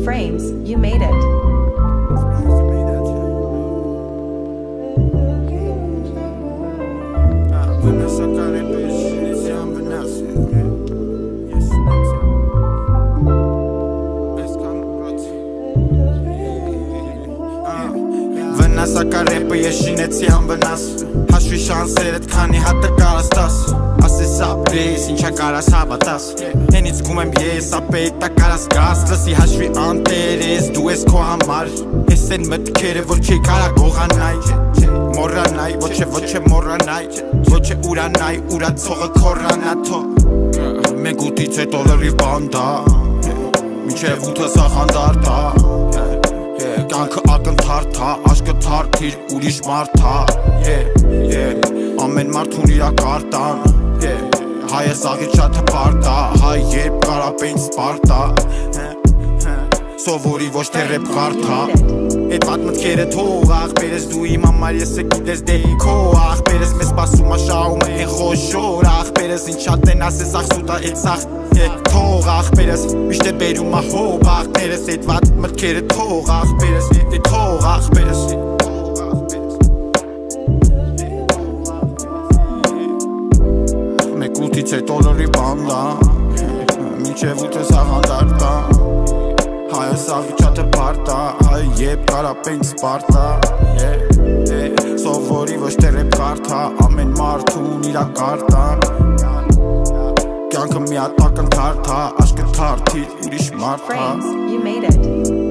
Frames, you made it. Սակարեպը ես շինեցի անվնաս Հաշվի շանսերդ քանի հատ կարաս տաս Ասես ապրես ինչա կարաս հավատաս Հենից գում եմ ես ապետ տա կարաս գաս Լսի հաշվի անտերես դու ես քո համար Ես են մտքերը որ չի կարա գողանայ Մորանայ ոչ է մորանայ Ոչ է ուրանայ ուրացողը քորանա թո Մեկ ուտից հետո լրիվ բանդա Մինչև ութը սախանդարդա Կյանքը ակնթարդ հա, աշկը թարդիր ուրիշ մարդ հա Ամեն մարդ ունի իր կարտան Հայը սաղից շատ հպարտ հա, հայ երբ կարապեին սպարտ հա Սովորի ոչ թե ռեպ կարդ հա Էդ վատ մտքերը թող աղբերես դու իմ համար եսը գիտես դե քո աղբերես մեզ սպասում աշահում են խոշոր աղբերես ինչ շատ են ասես աղսուտա էդ սաղ Թող աղբերս միշտ է բերում ահով աղբերս Էդ վատ մտքերը թող աղբերս Թող աղբերս Մեկ ութից հետո լրի բանդա Մինչև ութը սաղանդարդա Հայը սաղի չաթը պարտա Հայ եբ կարապենք սպարտա Սովորի ոչ թե ռեպ կարդա Ամեն մարդուն իրա կարտան Կյանքը մի հատ ակնթարդ հա Աշկը թարդիր ուրիշ մարդ հա Frames, you made it.